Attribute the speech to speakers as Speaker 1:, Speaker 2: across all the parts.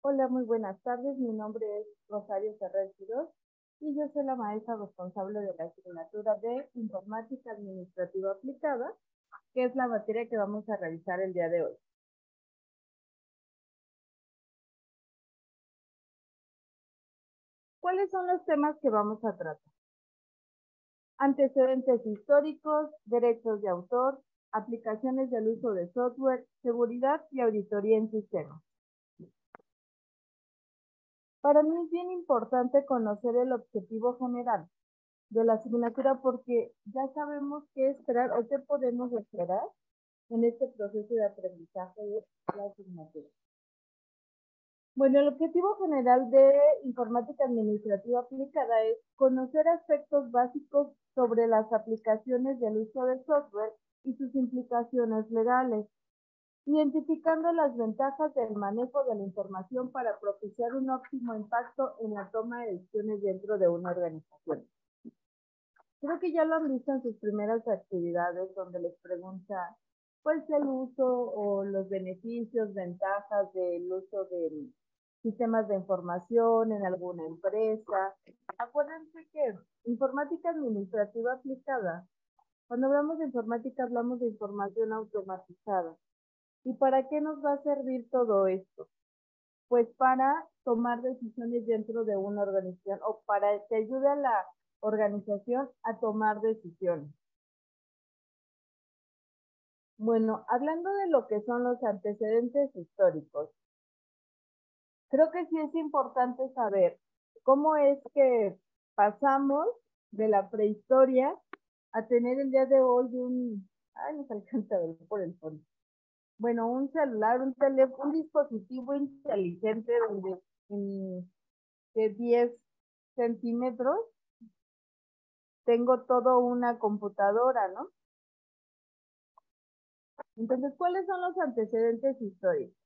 Speaker 1: Hola, muy buenas tardes. Mi nombre es Rosario Ferrer Quiroz y yo soy la maestra responsable de la asignatura de Informática Administrativa Aplicada, que es la materia que vamos a revisar el día de hoy. ¿Cuáles son los temas que vamos a tratar? Antecedentes históricos, derechos de autor, aplicaciones del uso de software, seguridad y auditoría en sistemas. Para mí es bien importante conocer el objetivo general de la asignatura porque ya sabemos qué esperar o qué podemos esperar en este proceso de aprendizaje de la asignatura. Bueno, el objetivo general de informática administrativa aplicada es conocer aspectos básicos sobre las aplicaciones del uso de software y sus implicaciones legales, identificando las ventajas del manejo de la información para propiciar un óptimo impacto en la toma de decisiones dentro de una organización. Creo que ya lo han visto en sus primeras actividades donde les pregunta cuál es el uso o los beneficios, ventajas del uso de sistemas de información en alguna empresa. Acuérdense que informática administrativa aplicada, cuando hablamos de informática hablamos de información automatizada. ¿Y para qué nos va a servir todo esto? Pues para tomar decisiones dentro de una organización o para que ayude a la organización a tomar decisiones. Bueno, hablando de lo que son los antecedentes históricos, creo que sí es importante saber cómo es que pasamos de la prehistoria a tener el día de hoy ay, no se alcanza a ver por el fondo. Bueno, un celular, un teléfono, un dispositivo inteligente donde de 10 centímetros tengo todo una computadora, ¿no? Entonces, ¿cuáles son los antecedentes históricos?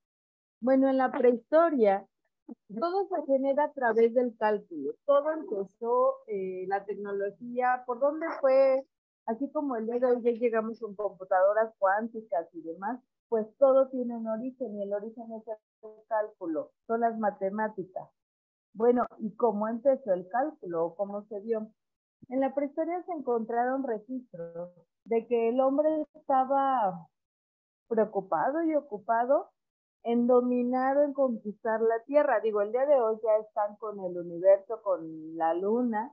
Speaker 1: Bueno, en la prehistoria, todo se genera a través del cálculo. Todo empezó, la tecnología, ¿por dónde fue? Así como el día de hoy ya llegamos con computadoras cuánticas y demás, pues todo tiene un origen y el origen es el cálculo, son las matemáticas. Bueno, ¿y cómo empezó el cálculo o cómo se dio? En la prehistoria se encontraron registros de que el hombre estaba preocupado y ocupado en dominar o en conquistar la Tierra. Digo, el día de hoy ya están con el universo, con la Luna,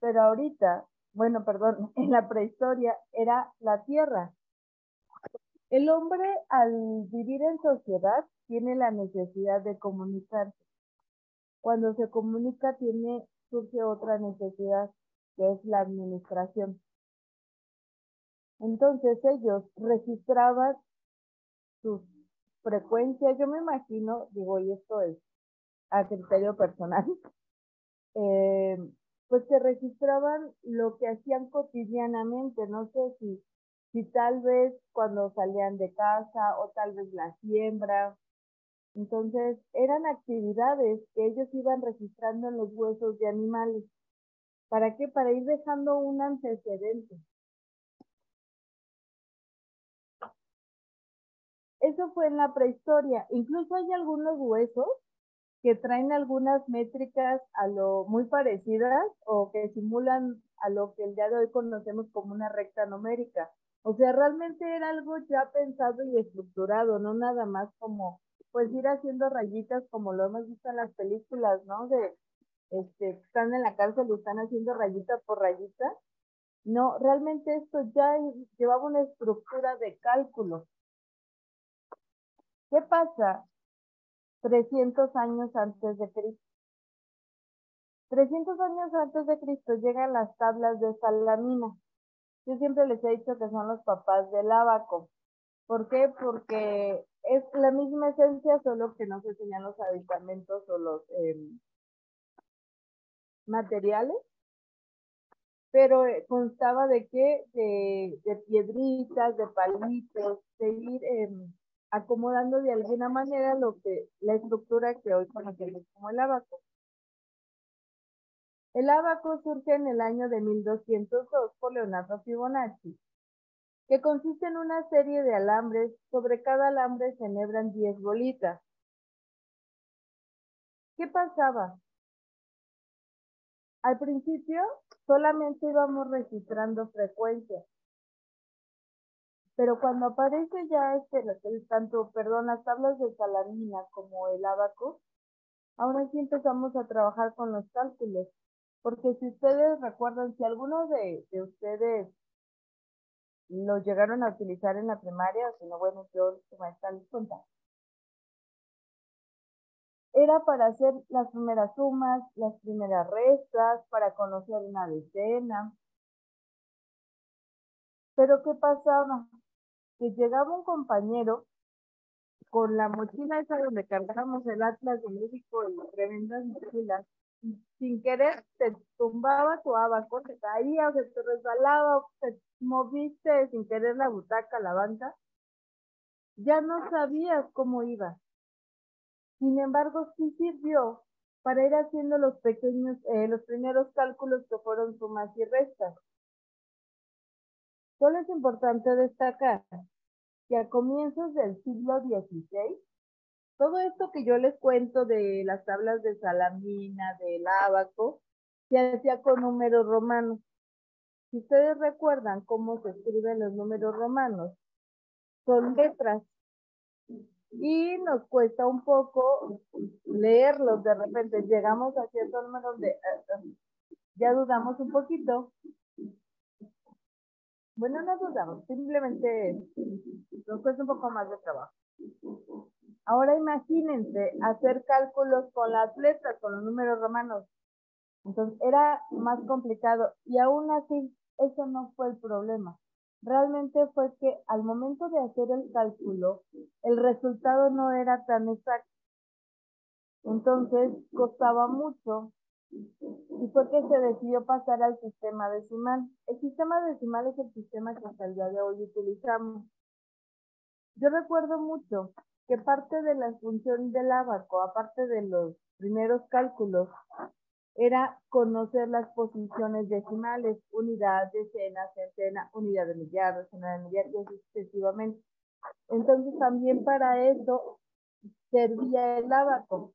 Speaker 1: pero ahorita, bueno, perdón, en la prehistoria era la Tierra. El hombre al vivir en sociedad tiene la necesidad de comunicarse. Cuando se comunica surge otra necesidad, que es la administración. Entonces ellos registraban sus frecuencias, yo me imagino, digo, y esto es a criterio personal, eh, pues que registraban lo que hacían cotidianamente, no sé si tal vez cuando salían de casa o tal vez la siembra. Entonces eran actividades que ellos iban registrando en los huesos de animales. ¿Para qué? Para ir dejando un antecedente. Eso fue en la prehistoria. Incluso hay algunos huesos que traen algunas métricas a lo muy parecidas o que simulan a lo que el día de hoy conocemos como una recta numérica. O sea, realmente era algo ya pensado y estructurado, no nada más como pues ir haciendo rayitas como lo hemos visto en las películas, ¿no? De están en la cárcel y están haciendo rayita por rayita. No, realmente esto ya llevaba una estructura de cálculo. ¿Qué pasa 300 años antes de Cristo? 300 años antes de Cristo llegan las tablas de Salamina. Yo siempre les he dicho que son los papás del ábaco. ¿Por qué? Porque es la misma esencia, solo que no se enseñan los aditamentos o los materiales, pero constaba de que de piedritas, de palitos, de ir acomodando de alguna manera la estructura que hoy conocemos como el ábaco. El ábaco surge en el año de 1202 por Leonardo Fibonacci, que consiste en una serie de alambres. Sobre cada alambre se enhebran 10 bolitas. ¿Qué pasaba? Al principio solamente íbamos registrando frecuencias, pero cuando aparece ya las tablas de Salamina como el ábaco, ahora sí empezamos a trabajar con los cálculos, porque si ustedes recuerdan, si alguno de ustedes lo llegaron a utilizar en la primaria, o si no, bueno, yo su maestra les cuenta. Era para hacer las primeras sumas, las primeras restas, para conocer una decena. Pero ¿qué pasaba? Que llegaba un compañero con la mochila esa donde cargábamos el Atlas de México y tremendas mochilas, y sin querer te tumbaba tu abaco, te caía, o se te resbalaba, o te moviste sin querer la butaca, la banca, ya no sabías cómo iba. Sin embargo, sí sirvió para ir haciendo los primeros cálculos que fueron sumas y restas. Solo es importante destacar que a comienzos del siglo XVI, todo esto que yo les cuento de las tablas de Salamina, del ábaco, se hacía con números romanos. Si ustedes recuerdan cómo se escriben los números romanos, son letras y nos cuesta un poco leerlos. De repente llegamos a ciertos números de ya dudamos un poquito. Bueno, no dudamos, simplemente nos cuesta un poco más de trabajo. Ahora imagínense hacer cálculos con las letras, con los números romanos. Entonces era más complicado y aún así eso no fue el problema. Realmente fue que al momento de hacer el cálculo, el resultado no era tan exacto. Entonces costaba mucho y fue que se decidió pasar al sistema decimal. El sistema decimal es el sistema que hasta el día de hoy utilizamos. Yo recuerdo mucho que parte de la función del ábaco, aparte de los primeros cálculos, era conocer las posiciones decimales, unidad, decena, centena, unidad de millar, decena de millar, y así sucesivamente. Entonces también para eso servía el ábaco,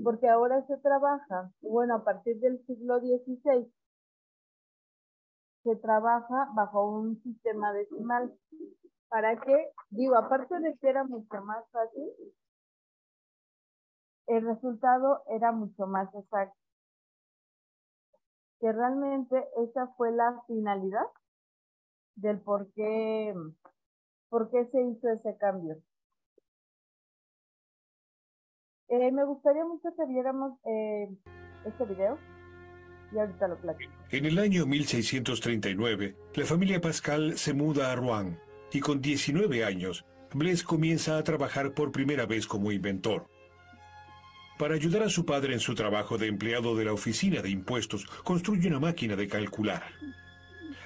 Speaker 1: porque ahora se trabaja, bueno, a partir del siglo XVI, se trabaja bajo un sistema decimal. ¿Para qué? Digo, aparte de que era mucho más fácil, el resultado era mucho más exacto. Que realmente esa fue la finalidad del por qué se hizo ese cambio. Me gustaría mucho que viéramos este video y ahorita lo platico.
Speaker 2: En el año 1639, la familia Pascal se muda a Rouen y con 19 años, Blaise comienza a trabajar por primera vez como inventor. Para ayudar a su padre en su trabajo de empleado de la oficina de impuestos, construye una máquina de calcular.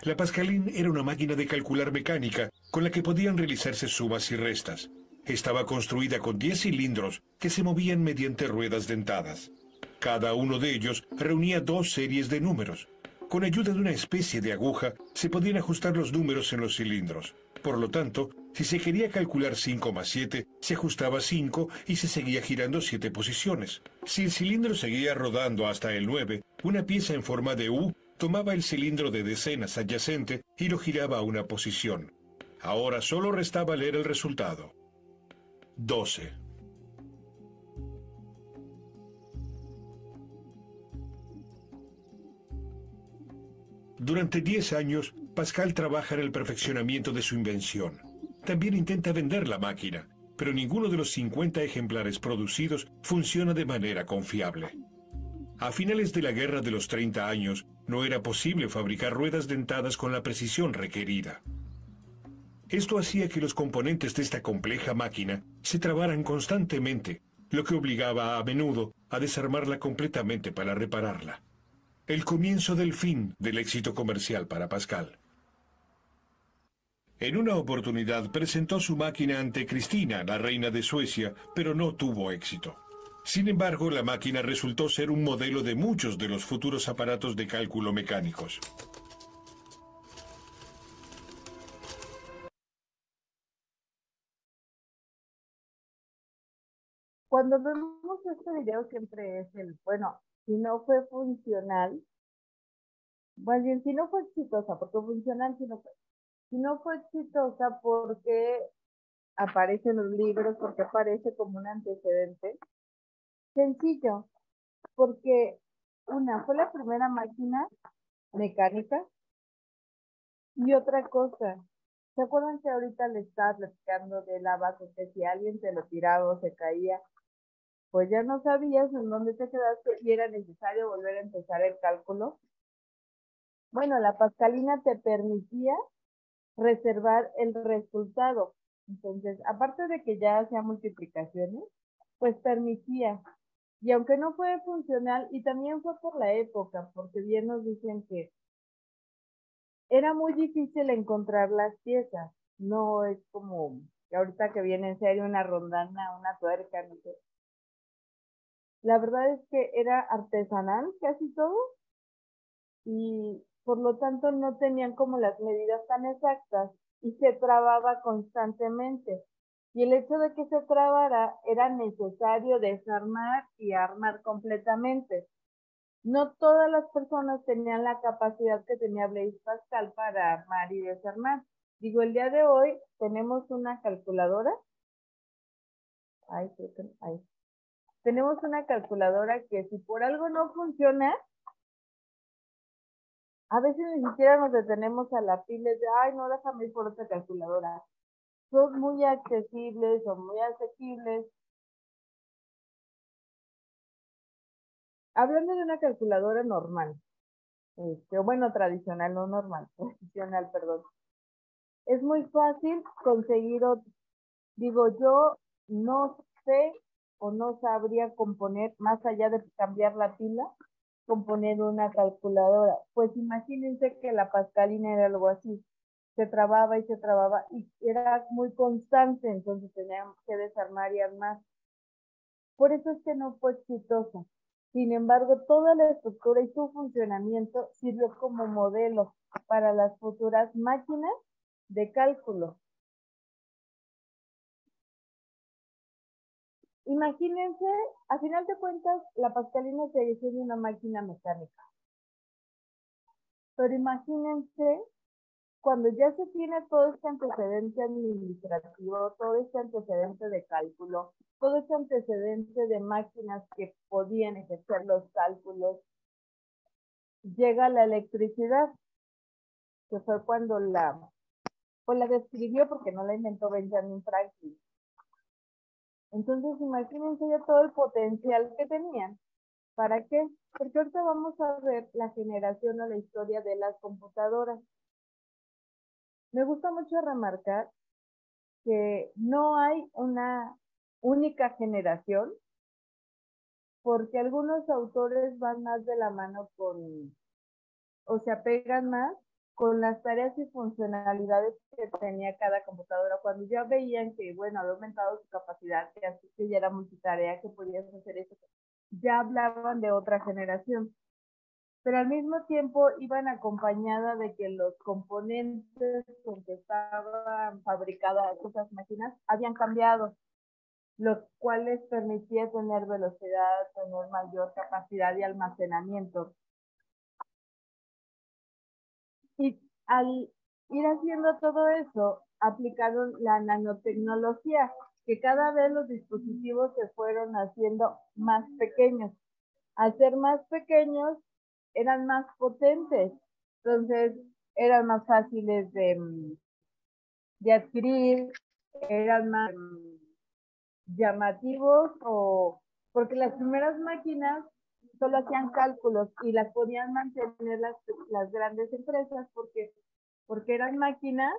Speaker 2: La Pascaline era una máquina de calcular mecánica con la que podían realizarse sumas y restas. Estaba construida con 10 cilindros que se movían mediante ruedas dentadas. Cada uno de ellos reunía 2 series de números. Con ayuda de una especie de aguja se podían ajustar los números en los cilindros. Por lo tanto, si se quería calcular 5 más 7, se ajustaba 5 y se seguía girando 7 posiciones. Si el cilindro seguía rodando hasta el 9, una pieza en forma de U tomaba el cilindro de decenas adyacente y lo giraba a una posición. Ahora solo restaba leer el resultado. 12. Durante 10 años, Pascal trabaja en el perfeccionamiento de su invención. También intenta vender la máquina, pero ninguno de los 50 ejemplares producidos funciona de manera confiable. A finales de la Guerra de los 30 años, no era posible fabricar ruedas dentadas con la precisión requerida. Esto hacía que los componentes de esta compleja máquina se trabaran constantemente, lo que obligaba a menudo a desarmarla completamente para repararla. El comienzo del fin del éxito comercial para Pascal. En una oportunidad presentó su máquina ante Cristina, la reina de Suecia, pero no tuvo éxito. Sin embargo, la máquina resultó ser un modelo de muchos de los futuros aparatos de cálculo mecánicos.
Speaker 1: Cuando vemos este video siempre es el, bueno, si no fue funcional, más bien si no fue exitosa, porque funcional si no fue. Si no fue exitosa porque aparece en los libros, porque aparece como un antecedente. Sencillo, porque una, fue la primera máquina mecánica y otra cosa. ¿Se acuerdan que ahorita le estaba platicando del abaco, que si alguien te lo tiraba o se caía, pues ya no sabías en dónde te quedaste y era necesario volver a empezar el cálculo? Bueno, la pascalina te permitía reservar el resultado. Entonces, aparte de que ya hacía multiplicaciones, pues permitía. Y aunque no fue funcional, y también fue por la época, porque bien nos dicen que era muy difícil encontrar las piezas. No es como que ahorita que viene en serio una rondana, una tuerca, no sé. La verdad es que era artesanal casi todo y por lo tanto no tenían como las medidas tan exactas y se trababa constantemente. Y el hecho de que se trabara era necesario desarmar y armar completamente. No todas las personas tenían la capacidad que tenía Blaise Pascal para armar y desarmar. Digo, el día de hoy tenemos una calculadora. Ay, creo que, ay. Tenemos una calculadora que si por algo no funciona, a veces ni siquiera nos detenemos a la pila de, ay, no, déjame ir por otra calculadora. Son muy accesibles, son muy asequibles. Hablando de una calculadora normal, bueno, tradicional, no normal, tradicional, perdón. Es muy fácil conseguir otro. Digo, yo no sé o no sabría componer, más allá de cambiar la pila, componer una calculadora. Pues imagínense que la pascalina era algo así. Se trababa y era muy constante, entonces teníamos que desarmar y armar. Por eso es que no fue exitosa. Sin embargo, toda la estructura y su funcionamiento sirvió como modelo para las futuras máquinas de cálculo. Imagínense, a final de cuentas, la pascalina sigue siendo una máquina mecánica. Pero imagínense cuando ya se tiene todo este antecedente administrativo, todo este antecedente de cálculo, todo este antecedente de máquinas que podían ejercer los cálculos, llega la electricidad, que fue cuando pues la describió porque no la inventó Benjamin Franklin. Entonces imagínense ya todo el potencial que tenían. ¿Para qué? Porque ahorita vamos a ver la generación o la historia de las computadoras. Me gusta mucho remarcar que no hay una única generación, porque algunos autores van más de la mano o se apegan más con las tareas y funcionalidades que tenía cada computadora. Cuando ya veían que, bueno, había aumentado su capacidad, que así que ya era multitarea, que podías hacer eso, ya hablaban de otra generación. Pero al mismo tiempo iban acompañada de que los componentes con que estaban fabricadas esas máquinas habían cambiado, los cuales permitía tener velocidad, tener mayor capacidad de almacenamiento. Y al ir haciendo todo eso, aplicaron la nanotecnología, que cada vez los dispositivos se fueron haciendo más pequeños. Al ser más pequeños, eran más potentes, entonces eran más fáciles de adquirir, eran más llamativos o porque las primeras máquinas solo hacían cálculos y las podían mantener las grandes empresas porque eran máquinas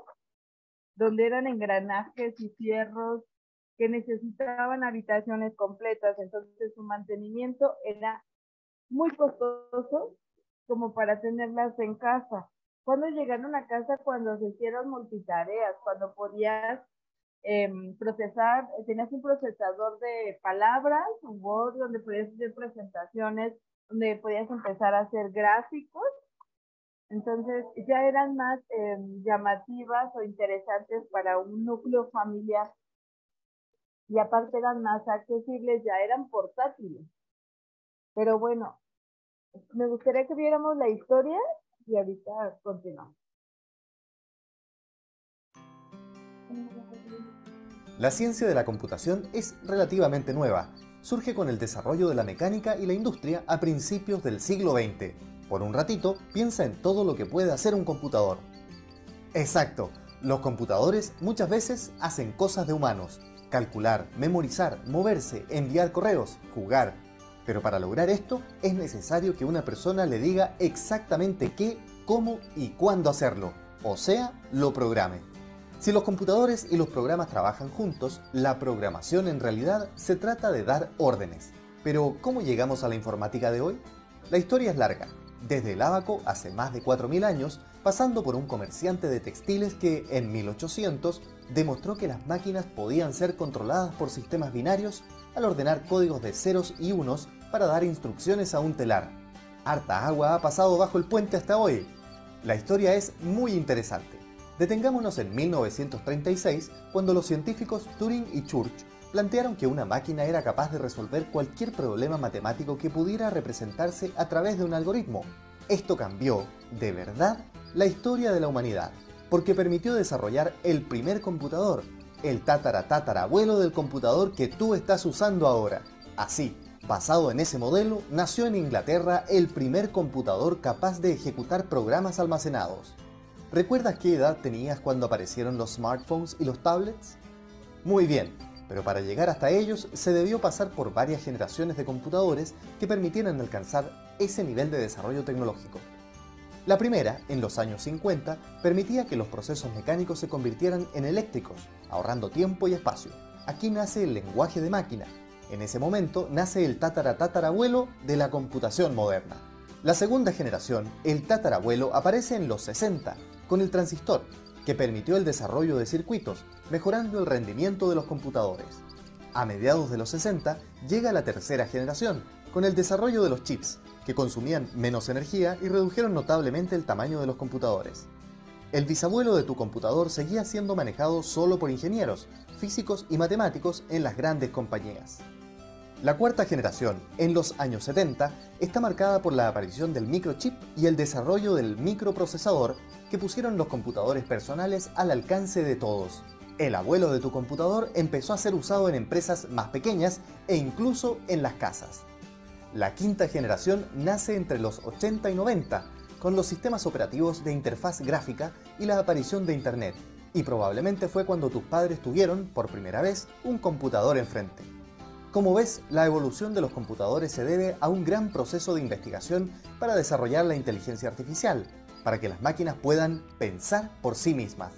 Speaker 1: donde eran engranajes y fierros que necesitaban habitaciones completas, entonces su mantenimiento era muy costoso como para tenerlas en casa. Cuando llegaron a casa, cuando se hicieron multitareas, cuando podías procesar, tenías un procesador de palabras, un Word, donde podías hacer presentaciones, donde podías empezar a hacer gráficos, entonces ya eran más llamativas o interesantes para un núcleo familiar. y aparte eran más accesibles, ya eran portátiles. Pero bueno, me gustaría que viéramos la historia y ahorita continuamos.
Speaker 3: La ciencia de la computación es relativamente nueva. Surge con el desarrollo de la mecánica y la industria a principios del siglo XX. Por un ratito, piensa en todo lo que puede hacer un computador. Exacto, los computadores muchas veces hacen cosas de humanos. Calcular, memorizar, moverse, enviar correos, jugar. Pero para lograr esto es necesario que una persona le diga exactamente qué, cómo y cuándo hacerlo. O sea, lo programe. Si los computadores y los programas trabajan juntos, la programación en realidad se trata de dar órdenes. Pero, ¿cómo llegamos a la informática de hoy? La historia es larga, desde el ábaco hace más de 4000 años, pasando por un comerciante de textiles que, en 1800, demostró que las máquinas podían ser controladas por sistemas binarios al ordenar códigos de ceros y unos para dar instrucciones a un telar. Harta agua ha pasado bajo el puente hasta hoy. La historia es muy interesante. Detengámonos en 1936, cuando los científicos Turing y Church plantearon que una máquina era capaz de resolver cualquier problema matemático que pudiera representarse a través de un algoritmo. Esto cambió, de verdad, la historia de la humanidad, porque permitió desarrollar el primer computador, el tataratatarabuelo del computador que tú estás usando ahora. Así, basado en ese modelo, nació en Inglaterra el primer computador capaz de ejecutar programas almacenados. ¿Recuerdas qué edad tenías cuando aparecieron los smartphones y los tablets? Muy bien, pero para llegar hasta ellos se debió pasar por varias generaciones de computadores que permitieran alcanzar ese nivel de desarrollo tecnológico. La primera, en los años 50, permitía que los procesos mecánicos se convirtieran en eléctricos, ahorrando tiempo y espacio. Aquí nace el lenguaje de máquina. En ese momento nace el tataratatarabuelo de la computación moderna. La segunda generación, el tatarabuelo, aparece en los 60, con el transistor, que permitió el desarrollo de circuitos, mejorando el rendimiento de los computadores. A mediados de los 60 llega la tercera generación, con el desarrollo de los chips, que consumían menos energía y redujeron notablemente el tamaño de los computadores. El bisabuelo de tu computador seguía siendo manejado solo por ingenieros, físicos y matemáticos en las grandes compañías. La cuarta generación, en los años 70, está marcada por la aparición del microchip y el desarrollo del microprocesador que pusieron los computadores personales al alcance de todos. El abuelo de tu computador empezó a ser usado en empresas más pequeñas e incluso en las casas. La quinta generación nace entre los 80 y 90, con los sistemas operativos de interfaz gráfica y la aparición de Internet, y probablemente fue cuando tus padres tuvieron, por primera vez, un computador enfrente. Como ves, la evolución de los computadores se debe a un gran proceso de investigación para desarrollar la inteligencia artificial, para que las máquinas puedan pensar por sí mismas.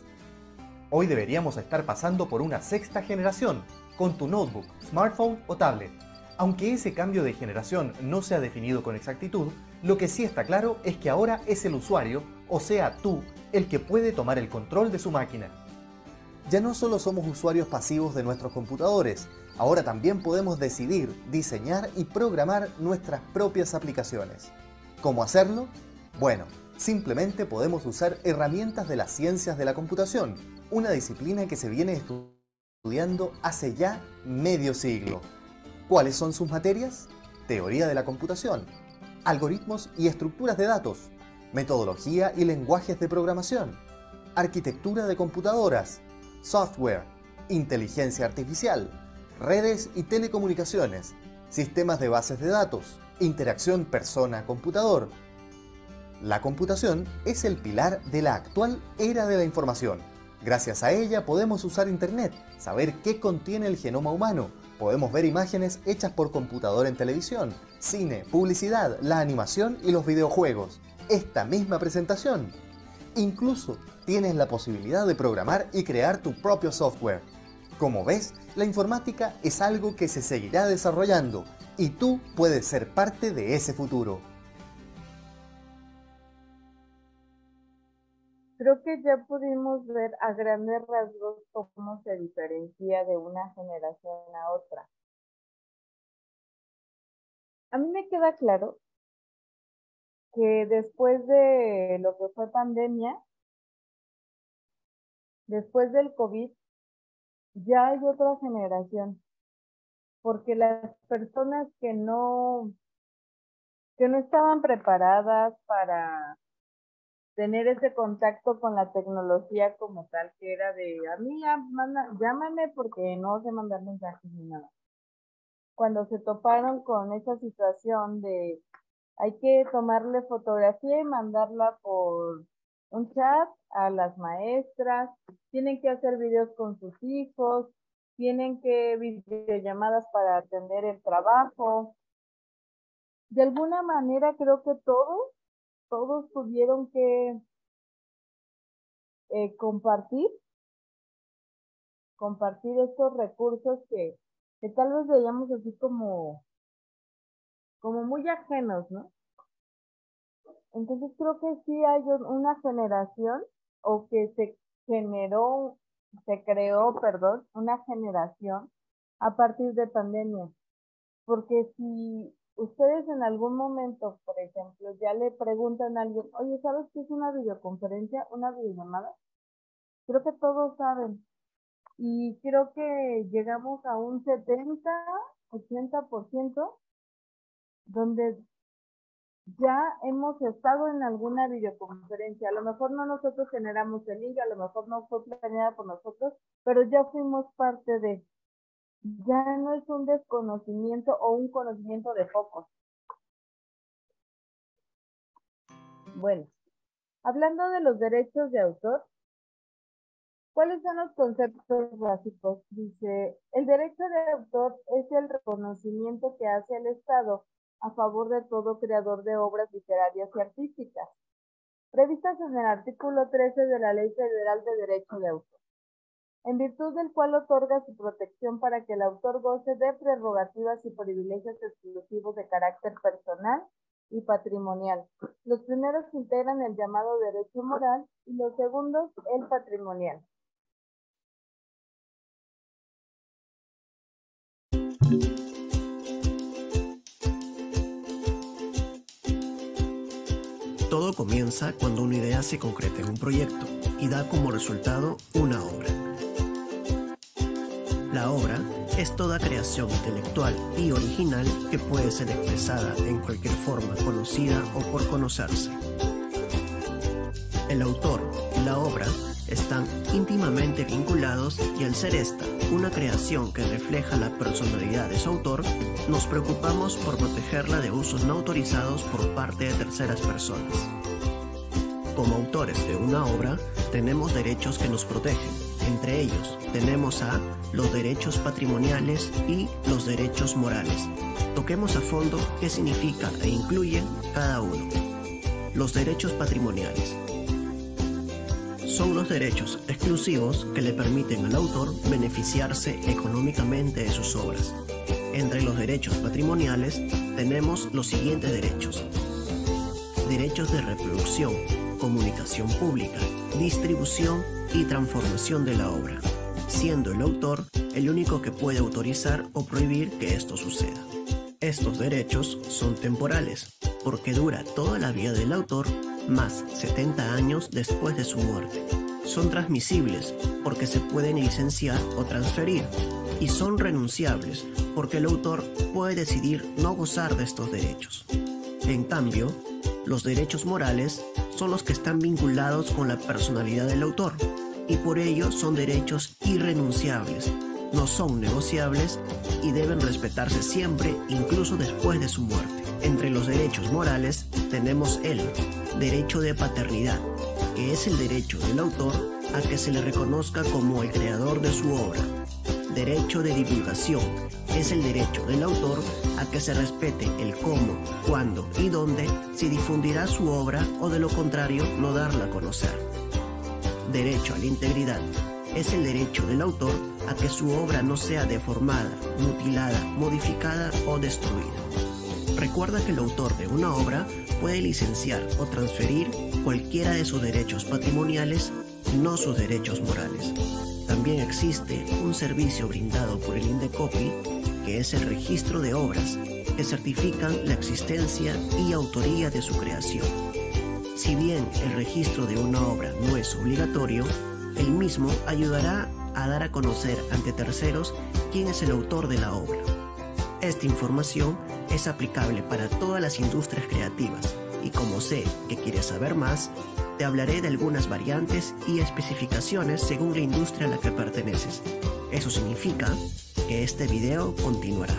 Speaker 3: Hoy deberíamos estar pasando por una sexta generación, con tu notebook, smartphone o tablet. Aunque ese cambio de generación no se ha definido con exactitud, lo que sí está claro es que ahora es el usuario, o sea tú, el que puede tomar el control de su máquina. Ya no solo somos usuarios pasivos de nuestros computadores, ahora también podemos decidir, diseñar y programar nuestras propias aplicaciones. ¿Cómo hacerlo? Bueno, simplemente podemos usar herramientas de las ciencias de la computación, una disciplina que se viene estudiando hace ya medio siglo. ¿Cuáles son sus materias? Teoría de la computación, algoritmos y estructuras de datos, metodología y lenguajes de programación, arquitectura de computadoras, software, inteligencia artificial, redes y telecomunicaciones, sistemas de bases de datos, interacción persona-computador. La computación es el pilar de la actual era de la información. Gracias a ella podemos usar Internet, saber qué contiene el genoma humano, podemos ver imágenes hechas por computador en televisión, cine, publicidad, la animación y los videojuegos. Esta misma presentación. Incluso tienes la posibilidad de programar y crear tu propio software. Como ves, la informática es algo que se seguirá desarrollando y tú puedes ser parte de ese futuro.
Speaker 1: Creo que ya pudimos ver a grandes rasgos cómo se diferencia de una generación a otra. A mí me queda claro que después de lo que fue pandemia, después del COVID, ya hay otra generación, porque las personas que no estaban preparadas para tener ese contacto con la tecnología como tal, que era de, a mí llámame porque no sé mandar mensajes ni nada. Cuando se toparon con esa situación de hay que tomarle fotografía y mandarla por un chat a las maestras, tienen que hacer videos con sus hijos, tienen que videollamadas para atender el trabajo. De alguna manera creo que todos tuvieron que compartir estos recursos que tal vez veíamos así como muy ajenos, ¿no? Entonces creo que sí hay una generación o que se creó, perdón, una generación a partir de pandemia. Porque si ustedes en algún momento, por ejemplo, ya le preguntan a alguien, oye, ¿sabes qué es una videoconferencia, una videollamada? Creo que todos saben. Y creo que llegamos a un 70-80% donde ya hemos estado en alguna videoconferencia. A lo mejor no nosotros generamos el link, a lo mejor no fue planeada por nosotros, pero ya fuimos parte de. Ya no es un desconocimiento o un conocimiento de pocos. Bueno, hablando de los derechos de autor, ¿cuáles son los conceptos básicos? Dice, el derecho de autor es el reconocimiento que hace el Estado a favor de todo creador de obras literarias y artísticas, previstas en el artículo 13 de la Ley Federal de Derecho de Autor, en virtud del cual otorga su protección para que el autor goce de prerrogativas y privilegios exclusivos de carácter personal y patrimonial. Los primeros integran el llamado derecho moral y los segundos el patrimonial.
Speaker 4: Todo comienza cuando una idea se concreta en un proyecto y da como resultado una obra. La obra es toda creación intelectual y original que puede ser expresada en cualquier forma conocida o por conocerse. El autor y la obra están íntimamente vinculados y al ser esta una creación que refleja la personalidad de su autor, nos preocupamos por protegerla de usos no autorizados por parte de terceras personas. Como autores de una obra, tenemos derechos que nos protegen. Entre ellos, tenemos a los derechos patrimoniales y los derechos morales. Toquemos a fondo qué significa e incluye cada uno. Los derechos patrimoniales son los derechos exclusivos que le permiten al autor beneficiarse económicamente de sus obras. Entre los derechos patrimoniales tenemos los siguientes derechos: derechos de reproducción, comunicación pública, distribución y transformación de la obra, siendo el autor el único que puede autorizar o prohibir que esto suceda. Estos derechos son temporales, porque dura toda la vida del autor más 70 años después de su muerte. Son transmisibles porque se pueden licenciar o transferir, y son renunciables porque el autor puede decidir no gozar de estos derechos. En cambio, los derechos morales son los que están vinculados con la personalidad del autor, y por ello son derechos irrenunciables, no son negociables y deben respetarse siempre, incluso después de su muerte. Entre los derechos morales tenemos el derecho de paternidad, que es el derecho del autor a que se le reconozca como el creador de su obra. Derecho de divulgación, es el derecho del autor a que se respete el cómo, cuándo y dónde se difundirá su obra o de lo contrario no darla a conocer. Derecho a la integridad, es el derecho del autor a que su obra no sea deformada, mutilada, modificada o destruida. Recuerda que el autor de una obra puede licenciar o transferir cualquiera de sus derechos patrimoniales, no sus derechos morales. También existe un servicio brindado por el Indecopi, que es el registro de obras que certifican la existencia y autoría de su creación. Si bien el registro de una obra no es obligatorio, el mismo ayudará a dar a conocer ante terceros quién es el autor de la obra. Esta información es aplicable para todas las industrias creativas y como sé que quieres saber más, te hablaré de algunas variantes y especificaciones según la industria a la que perteneces. Eso significa que este video continuará.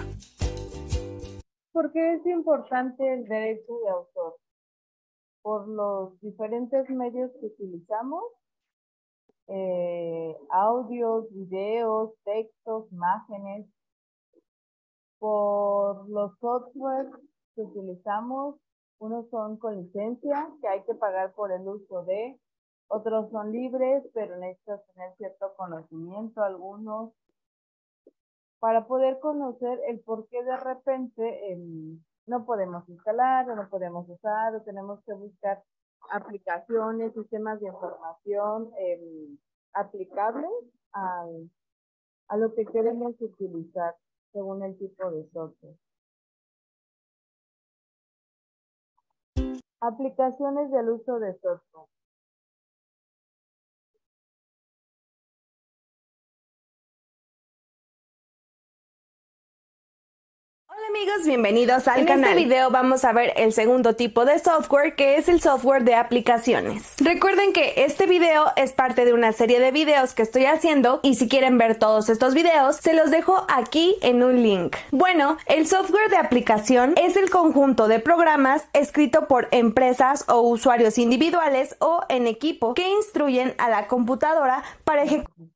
Speaker 1: ¿Por qué es importante el derecho de autor? Por los diferentes medios que utilizamos, audios, videos, textos, imágenes, por los softwares que utilizamos. Unos son con licencia, que hay que pagar por el uso de, otros son libres, pero necesitas tener cierto conocimiento, algunos, para poder conocer el por qué de repente no podemos instalar, o no podemos usar, o tenemos que buscar aplicaciones, sistemas de información aplicables a lo que queremos utilizar según el tipo de software. Aplicaciones del uso de software.
Speaker 5: Hola amigos, bienvenidos al canal. En este video vamos a ver el segundo tipo de software, que es el software de aplicaciones. Recuerden que este video es parte de una serie de videos que estoy haciendo y si quieren ver todos estos videos, se los dejo aquí en un link. Bueno, el software de aplicación es el conjunto de programas escrito por empresas o usuarios individuales o en equipo que instruyen a la computadora para ejecutar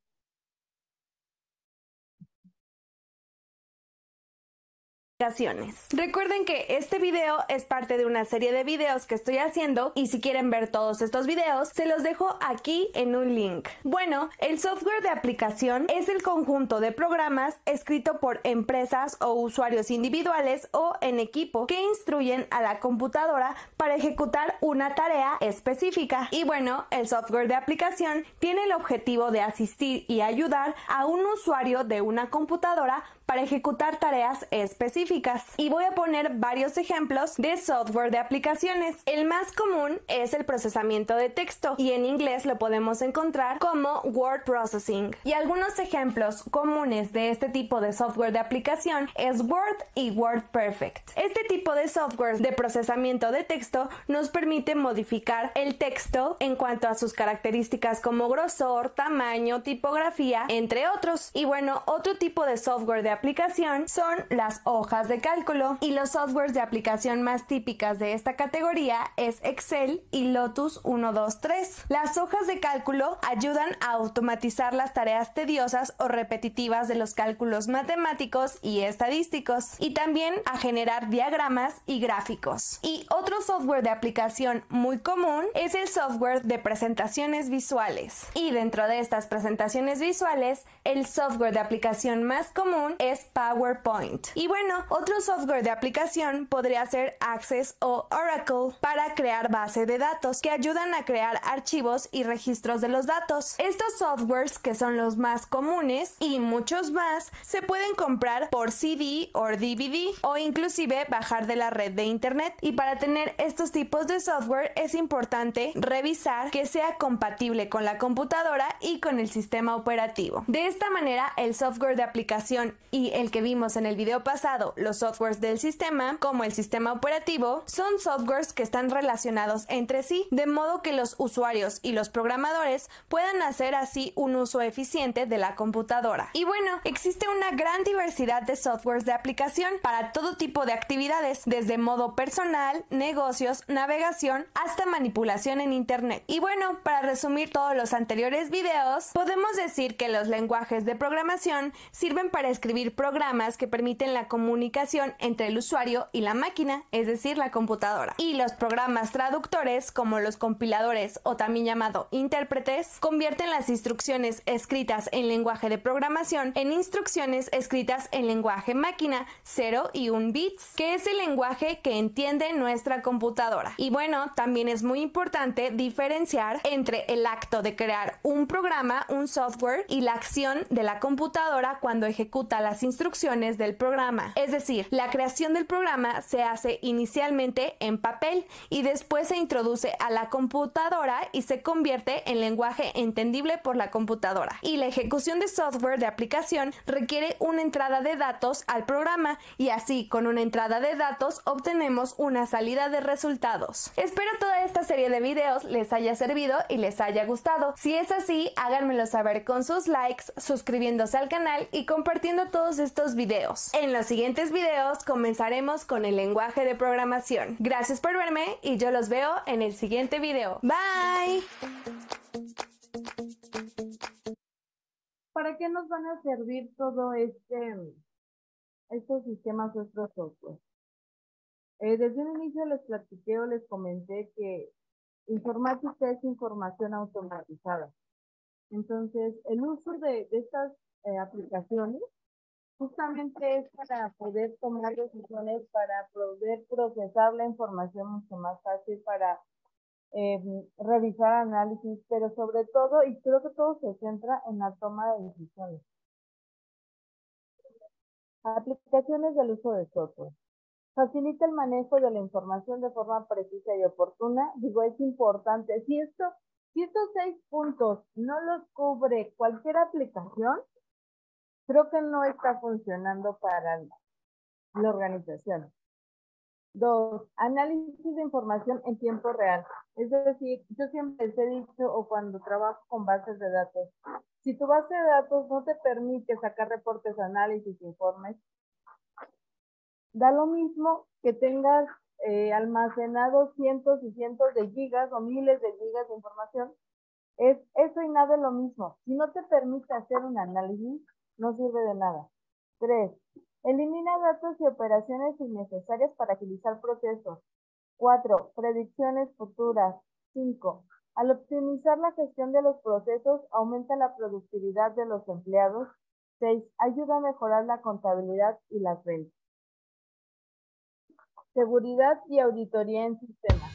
Speaker 5: aplicaciones. Recuerden que este video es parte de una serie de videos que estoy haciendo y si quieren ver todos estos videos, se los dejo aquí en un link. Bueno, el software de aplicación es el conjunto de programas escrito por empresas o usuarios individuales o en equipo que instruyen a la computadora para ejecutar una tarea específica. Y bueno, el software de aplicación tiene el objetivo de asistir y ayudar a un usuario de una computadora para ejecutar tareas específicas. Y voy a poner varios ejemplos de software de aplicaciones. El más común es el procesamiento de texto y en inglés lo podemos encontrar como Word Processing. Y algunos ejemplos comunes de este tipo de software de aplicación es Word y WordPerfect. Este tipo de software de procesamiento de texto nos permite modificar el texto en cuanto a sus características como grosor, tamaño, tipografía, entre otros. Y bueno, otro tipo de software de aplicación son las hojas de cálculo y los softwares de aplicación más típicas de esta categoría es Excel y Lotus 123. Las hojas de cálculo ayudan a automatizar las tareas tediosas o repetitivas de los cálculos matemáticos y estadísticos y también a generar diagramas y gráficos. Y otro software de aplicación muy común es el software de presentaciones visuales. Y dentro de estas presentaciones visuales, el software de aplicación más común es PowerPoint. Y bueno, otro software de aplicación podría ser Access o Oracle para crear base de datos que ayudan a crear archivos y registros de los datos. Estos softwares, que son los más comunes y muchos más, se pueden comprar por CD o DVD o inclusive bajar de la red de internet. Y para tener estos tipos de software es importante revisar que sea compatible con la computadora y con el sistema operativo. De esta manera, el software de aplicación y el que vimos en el video pasado, los softwares del sistema, como el sistema operativo, son softwares que están relacionados entre sí, de modo que los usuarios y los programadores puedan hacer así un uso eficiente de la computadora. Y bueno, existe una gran diversidad de softwares de aplicación para todo tipo de actividades, desde modo personal, negocios, navegación, hasta manipulación en internet. Y bueno, para resumir todos los anteriores videos, podemos decir que los lenguajes de programación sirven para escribir programas que permiten la comunicación entre el usuario y la máquina, es decir, la computadora. Y los programas traductores, como los compiladores o también llamado intérpretes, convierten las instrucciones escritas en lenguaje de programación en instrucciones escritas en lenguaje máquina 0 y 1 bits, que es el lenguaje que entiende nuestra computadora. Y bueno, también es muy importante diferenciar entre el acto de crear un programa, un software, y la acción de la computadora cuando ejecuta las instrucciones instrucciones del programa. Es decir, la creación del programa se hace inicialmente en papel y después se introduce a la computadora y se convierte en lenguaje entendible por la computadora. Y la ejecución de software de aplicación requiere una entrada de datos al programa y así con una entrada de datos obtenemos una salida de resultados. Espero toda esta serie de videos les haya servido y les haya gustado. Si es así, háganmelo saber con sus likes, suscribiéndose al canal y compartiendo todos estos videos. En los siguientes videos comenzaremos con el lenguaje de programación. Gracias por verme y yo los veo en el siguiente video. Bye.
Speaker 1: ¿Para qué nos van a servir todo estos sistemas o estos software? Desde un inicio les platiqué o les comenté que informática es información automatizada. Entonces, el uso de estas aplicaciones justamente es para poder tomar decisiones, para poder procesar la información mucho más fácil, para revisar análisis, pero sobre todo, y creo que todo se centra en la toma de decisiones. Aplicaciones del uso de software. Facilita el manejo de la información de forma precisa y oportuna. Digo, es importante. Si estos 6 puntos no los cubre cualquier aplicación, creo que no está funcionando para la organización. 2, análisis de información en tiempo real. Es decir, yo siempre les he dicho, o cuando trabajo con bases de datos, si tu base de datos no te permite sacar reportes, análisis, informes, da lo mismo que tengas almacenado cientos y cientos de gigas o miles de gigas de información. Es eso y nada es lo mismo. Si no te permite hacer un análisis, no sirve de nada. 3, elimina datos y operaciones innecesarias para agilizar procesos. 4, predicciones futuras. 5, al optimizar la gestión de los procesos, aumenta la productividad de los empleados. 6, ayuda a mejorar la contabilidad y las ventas. Seguridad y auditoría en sistemas.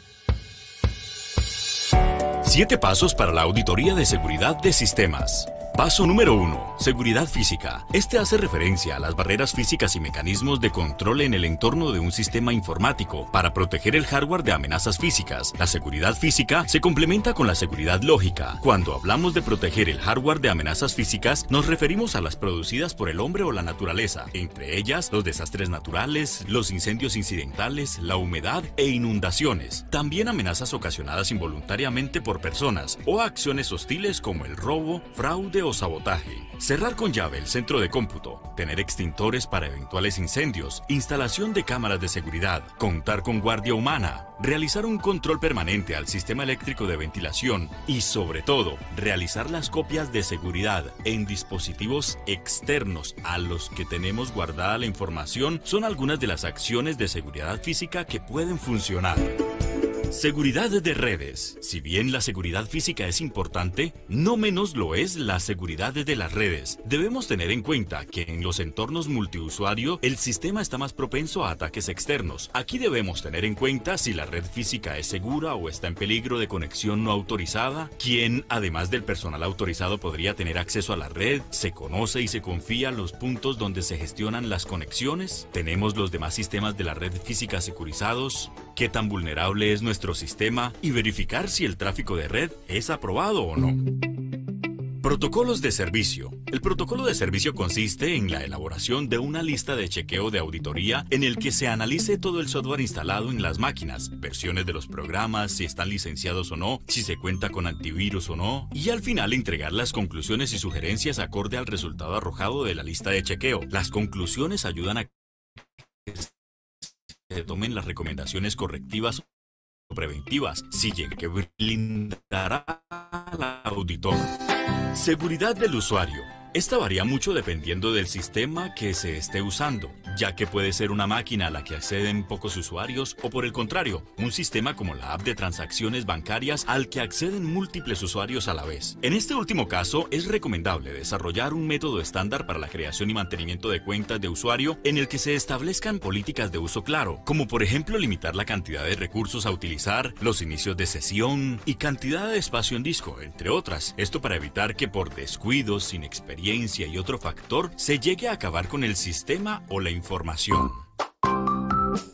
Speaker 6: 7 pasos para la auditoría de seguridad de sistemas. Paso número 1. Seguridad física. Este hace referencia a las barreras físicas y mecanismos de control en el entorno de un sistema informático para proteger el hardware de amenazas físicas. La seguridad física se complementa con la seguridad lógica. Cuando hablamos de proteger el hardware de amenazas físicas, nos referimos a las producidas por el hombre o la naturaleza, entre ellas los desastres naturales, los incendios incidentales, la humedad e inundaciones. También amenazas ocasionadas involuntariamente por personas o acciones hostiles como el robo, fraude o sabotaje. Cerrar con llave el centro de cómputo, tener extintores para eventuales incendios, instalación de cámaras de seguridad, contar con guardia humana, realizar un control permanente al sistema eléctrico de ventilación y, sobre todo, realizar las copias de seguridad en dispositivos externos a los que tenemos guardada la información son algunas de las acciones de seguridad física que pueden funcionar. Seguridad de redes. Si bien la seguridad física es importante, no menos lo es la seguridad de las redes. Debemos tener en cuenta que en los entornos multiusuario, el sistema está más propenso a ataques externos. Aquí debemos tener en cuenta si la red física es segura o está en peligro de conexión no autorizada, quién, además del personal autorizado, podría tener acceso a la red, se conoce y se confía los puntos donde se gestionan las conexiones, tenemos los demás sistemas de la red física securizados, qué tan vulnerable es nuestro sistema y verificar si el tráfico de red es aprobado o no. Protocolos de servicio. El protocolo de servicio consiste en la elaboración de una lista de chequeo de auditoría en el que se analice todo el software instalado en las máquinas, versiones de los programas, si están licenciados o no, si se cuenta con antivirus o no, y al final entregar las conclusiones y sugerencias acorde al resultado arrojado de la lista de chequeo. Las conclusiones ayudan a que se tomen las recomendaciones correctivas o preventivas, si llega que blindará al auditor. Seguridad del usuario. Esta varía mucho dependiendo del sistema que se esté usando. ya que puede ser una máquina a la que acceden pocos usuarios o, por el contrario, un sistema como la app de transacciones bancarias al que acceden múltiples usuarios a la vez. En este último caso, es recomendable desarrollar un método estándar para la creación y mantenimiento de cuentas de usuario en el que se establezcan políticas de uso claro, como por ejemplo limitar la cantidad de recursos a utilizar, los inicios de sesión y cantidad de espacio en disco, entre otras. Esto para evitar que por descuidos, sin experiencia y otro factor, se llegue a acabar con el sistema o la información.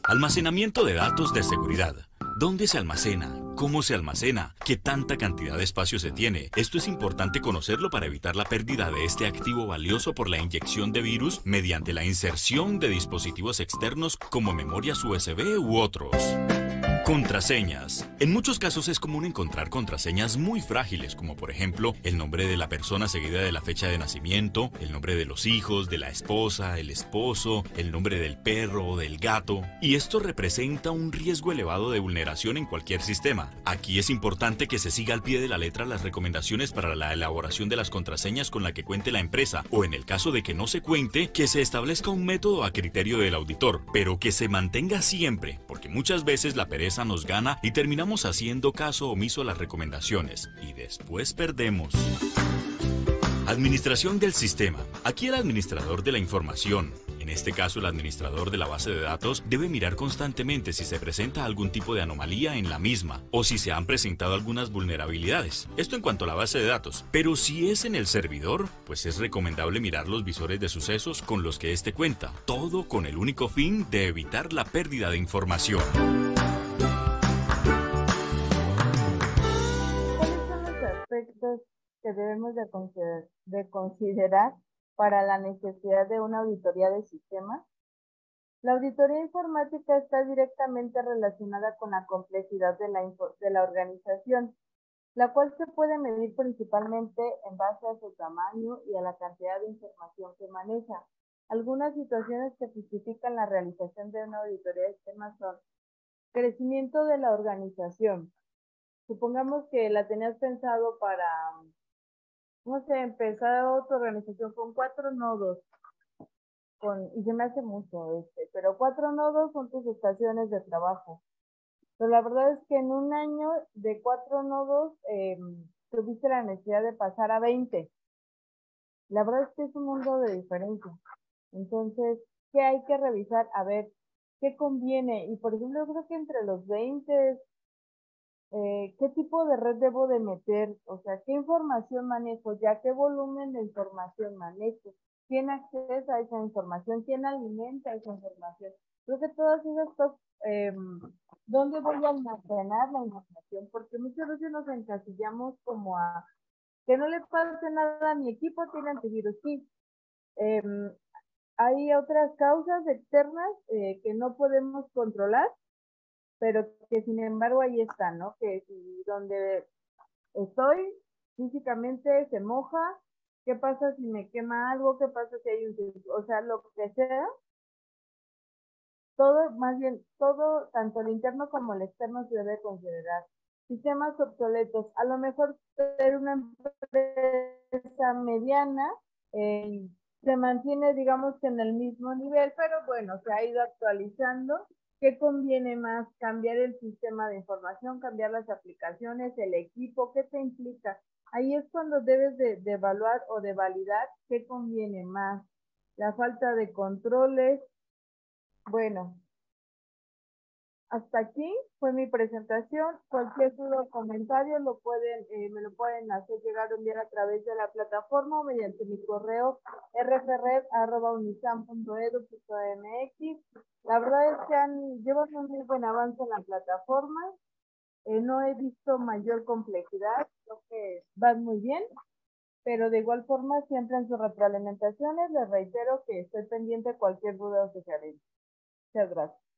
Speaker 6: Almacenamiento de datos de seguridad. ¿Dónde se almacena? ¿Cómo se almacena? ¿Qué tanta cantidad de espacio se tiene? Esto es importante conocerlo para evitar la pérdida de este activo valioso por la inyección de virus mediante la inserción de dispositivos externos como memorias USB u otros. Contraseñas. En muchos casos es común encontrar contraseñas muy frágiles, como por ejemplo el nombre de la persona seguida de la fecha de nacimiento, el nombre de los hijos, de la esposa, el esposo, el nombre del perro o del gato. Y esto representa un riesgo elevado de vulneración en cualquier sistema. Aquí es importante que se siga al pie de la letra las recomendaciones para la elaboración de las contraseñas con la que cuente la empresa, o en el caso de que no se cuente, que se establezca un método a criterio del auditor, pero que se mantenga siempre, porque muchas veces la pereza nos gana y terminamos haciendo caso omiso a las recomendaciones y después perdemos. Administración del sistema. Aquí el administrador de la información, en este caso el administrador de la base de datos, debe mirar constantemente si se presenta algún tipo de anomalía en la misma o si se han presentado algunas vulnerabilidades. Esto en cuanto a la base de datos. Pero si es en el servidor, pues es recomendable mirar los visores de sucesos con los que éste cuenta. Todo con el único fin de evitar la pérdida de información.
Speaker 1: Que debemos de considerar para la necesidad de una auditoría de sistemas. La auditoría informática está directamente relacionada con la complejidad de la organización, la cual se puede medir principalmente en base a su tamaño y a la cantidad de información que maneja. Algunas situaciones que justifican la realización de una auditoría de sistemas son crecimiento de la organización. Supongamos que la tenías pensado para, no sé, empezar tu organización con 4 nodos, y se me hace mucho pero 4 nodos son tus estaciones de trabajo. Pero la verdad es que en un año de 4 nodos tuviste la necesidad de pasar a 20. La verdad es que es un mundo de diferencia. Entonces, ¿qué hay que revisar? A ver, ¿qué conviene? Y por ejemplo, yo creo que entre los 20... ¿qué tipo de red debo de meter? O sea, ¿qué información manejo? ¿Ya qué volumen de información manejo? ¿Quién accesa a esa información? ¿Quién alimenta esa información? Creo que todas esas cosas, ¿dónde voy a almacenar la información? Porque muchas veces nos encasillamos como a que no le pase nada a mi equipo, tiene antivirus. Sí, hay otras causas externas que no podemos controlar, pero que sin embargo ahí está, ¿no? Que si donde estoy físicamente se moja, ¿qué pasa si me quema algo? ¿Qué pasa si hay o sea, lo que sea, todo, más bien, todo, tanto el interno como el externo se debe considerar. Sistemas obsoletos, a lo mejor ser una empresa mediana, se mantiene, digamos que en el mismo nivel, pero bueno, se ha ido actualizando. ¿Qué conviene más? ¿Cambiar el sistema de información, cambiar las aplicaciones, el equipo? ¿Qué te implica? Ahí es cuando debes de evaluar o de validar qué conviene más. La falta de controles. Bueno, hasta aquí fue mi presentación. Cualquier duda o comentario me lo pueden hacer llegar un día a través de la plataforma o mediante mi correo rfred@unisam.edu.mx. La verdad es que llevan un muy buen avance en la plataforma. No he visto mayor complejidad, creo que van muy bien, pero de igual forma siempre en sus retroalimentaciones les reitero que estoy pendiente de cualquier duda o sugerencia. Muchas gracias.